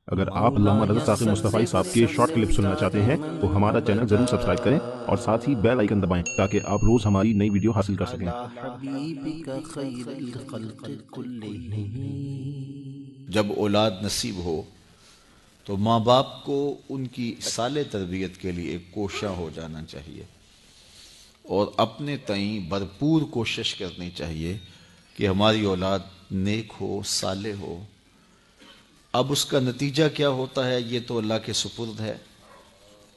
اگر آپ علامہ رضا ثاقب مصطفی صاحب کے شارٹ کلپ سننا چاہتے ہیں تو ہمارا چینل ضرور سبسکرائب کریں اور ساتھ ہی بیل آئیکن دبائیں تاکہ آپ روز ہماری نئی ویڈیو حاصل کر سکیں۔ جب اولاد نصیب ہو تو ماں باپ کو ان کی صالح تربیت کے لیے کوشاں ہو جانا چاہیے اور اپنے تئیں بھرپور کوشش کرنی چاہیے کہ ہماری اولاد نیک ہو، صالح ہو۔ اب اس کا نتیجہ کیا ہوتا ہے یہ تو اللہ کے سپرد ہے۔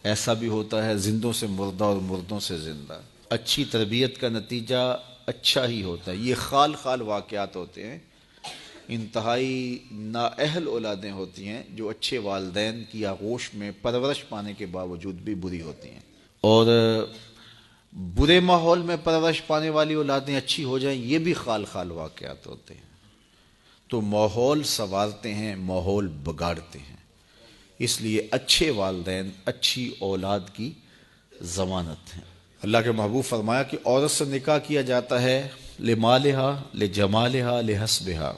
ایسا بھی ہوتا ہے زندوں سے مردہ اور مردوں سے زندہ۔ اچھی تربیت کا نتیجہ اچھا ہی ہوتا ہے۔ یہ خال خال واقعات ہوتے ہیں، انتہائی نااہل اولادیں ہوتی ہیں جو اچھے والدین کی آغوش میں پرورش پانے کے باوجود بھی بری ہوتی ہیں، اور برے ماحول میں پرورش پانے والی اولادیں اچھی ہو جائیں یہ بھی خال خال واقعات ہوتے ہیں۔ تو ماحول سنوارتے ہیں، ماحول بگاڑتے ہیں۔ اس لیے اچھے والدین اچھی اولاد کی ضمانت ہیں۔ اللہ کے محبوب فرمایا کہ عورت سے نکاح کیا جاتا ہے لمالہا، لجمالہا، لحسبہا،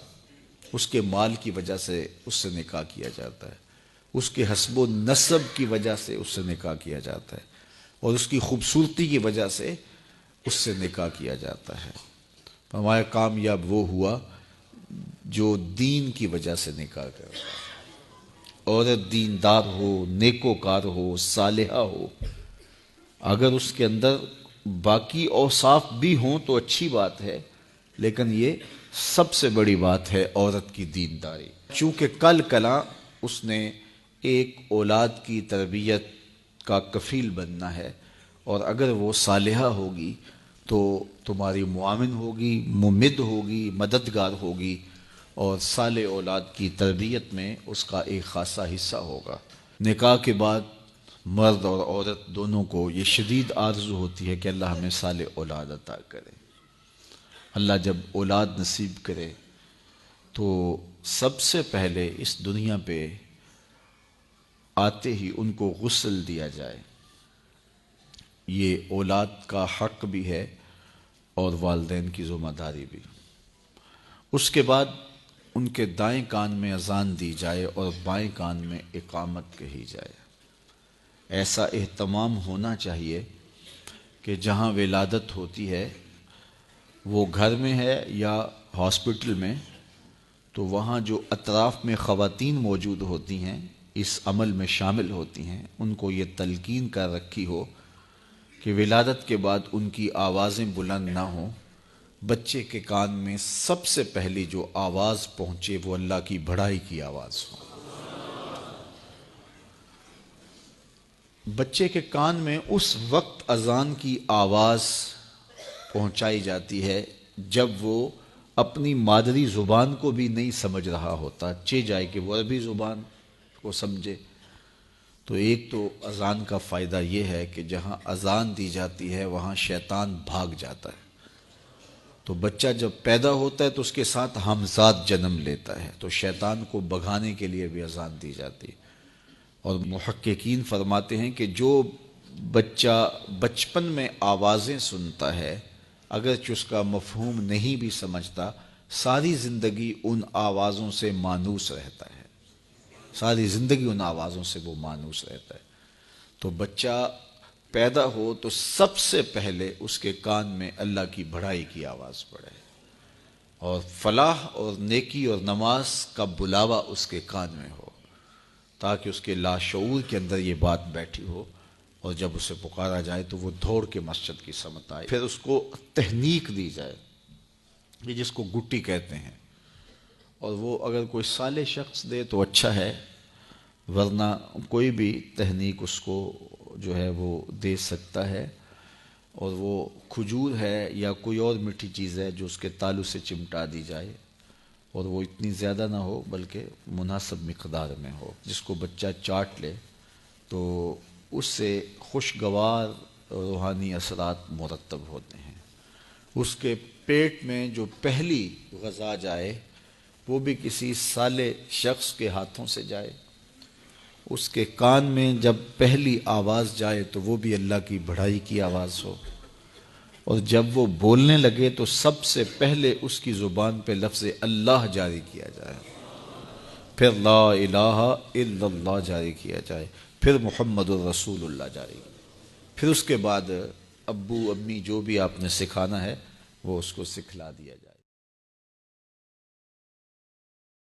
اس کے مال کی وجہ سے اس سے نکاح کیا جاتا ہے، اس کے حسب و نسب کی وجہ سے اس سے نکاح کیا جاتا ہے، اور اس کی خوبصورتی کی وجہ سے اس سے نکاح کیا جاتا ہے۔ فرمایا کامیاب وہ ہوا جو دین کی وجہ سے نکاح کرتا ہے۔ عورت دیندار ہو، نیکوکار ہو، صالحہ ہو، اگر اس کے اندر باقی اوصاف بھی ہوں تو اچھی بات ہے، لیکن یہ سب سے بڑی بات ہے عورت کی دینداری۔ چونکہ کل کلاں اس نے ایک اولاد کی تربیت کا کفیل بننا ہے، اور اگر وہ صالحہ ہوگی تو تمہاری معاون ہوگی، ممد ہوگی، مددگار ہوگی، اور صالح اولاد کی تربیت میں اس کا ایک خاصا حصہ ہوگا۔ نکاح کے بعد مرد اور عورت دونوں کو یہ شدید آرزو ہوتی ہے کہ اللہ ہمیں صالح اولاد عطا کرے۔ اللہ جب اولاد نصیب کرے تو سب سے پہلے اس دنیا پہ آتے ہی ان کو غسل دیا جائے۔ یہ اولاد کا حق بھی ہے اور والدین کی ذمہ داری بھی۔ اس کے بعد ان کے دائیں کان میں اذان دی جائے اور بائیں کان میں اقامت کہی جائے۔ ایسا اہتمام ہونا چاہیے کہ جہاں ولادت ہوتی ہے وہ گھر میں ہے یا ہاسپٹل میں، تو وہاں جو اطراف میں خواتین موجود ہوتی ہیں اس عمل میں شامل ہوتی ہیں، ان کو یہ تلقین کر رکھی ہو کہ ولادت کے بعد ان کی آوازیں بلند نہ ہوں۔ بچے کے کان میں سب سے پہلی جو آواز پہنچے وہ اللہ کی بڑائی کی آواز ہو۔ بچے کے کان میں اس وقت اذان کی آواز پہنچائی جاتی ہے جب وہ اپنی مادری زبان کو بھی نہیں سمجھ رہا ہوتا، چہ جائے کہ وہ عربی زبان کو سمجھے۔ تو ایک تو اذان کا فائدہ یہ ہے کہ جہاں اذان دی جاتی ہے وہاں شیطان بھاگ جاتا ہے۔ تو بچہ جب پیدا ہوتا ہے تو اس کے ساتھ ہمزاد جنم لیتا ہے، تو شیطان کو بھگانے کے لیے بھی اذان دی جاتی ہے۔ اور محققین فرماتے ہیں کہ جو بچہ بچپن میں آوازیں سنتا ہے اگرچہ اس کا مفہوم نہیں بھی سمجھتا، ساری زندگی ان آوازوں سے مانوس رہتا ہے، ساری زندگی ان آوازوں سے وہ مانوس رہتا ہے۔ تو بچہ پیدا ہو تو سب سے پہلے اس کے کان میں اللہ کی بڑائی کی آواز پڑے، اور فلاح اور نیکی اور نماز کا بلاوا اس کے کان میں ہو، تاکہ اس کے لاشعور کے اندر یہ بات بیٹھی ہو، اور جب اسے پکارا جائے تو وہ دوڑ کے مسجد کی سمت آئے۔ پھر اس کو تحنیک دی جائے، یہ جس کو گٹی کہتے ہیں، اور وہ اگر کوئی صالح شخص دے تو اچھا ہے، ورنہ کوئی بھی تحنیک اس کو جو ہے وہ دے سکتا ہے، اور وہ کھجور ہے یا کوئی اور میٹھی چیز ہے جو اس کے تالو سے چمٹا دی جائے، اور وہ اتنی زیادہ نہ ہو بلکہ مناسب مقدار میں ہو، جس کو بچہ چاٹ لے تو اس سے خوشگوار روحانی اثرات مرتب ہوتے ہیں۔ اس کے پیٹ میں جو پہلی غذا جائے وہ بھی کسی صالح شخص کے ہاتھوں سے جائے، اس کے کان میں جب پہلی آواز جائے تو وہ بھی اللہ کی بڑائی کی آواز ہو، اور جب وہ بولنے لگے تو سب سے پہلے اس کی زبان پہ لفظ اللہ جاری کیا جائے، پھر لا الہ الا اللہ جاری کیا جائے، پھر محمد الرسول اللہ جاری کیا، پھر اس کے بعد ابو امی جو بھی آپ نے سکھانا ہے وہ اس کو سکھلا دیا جائے۔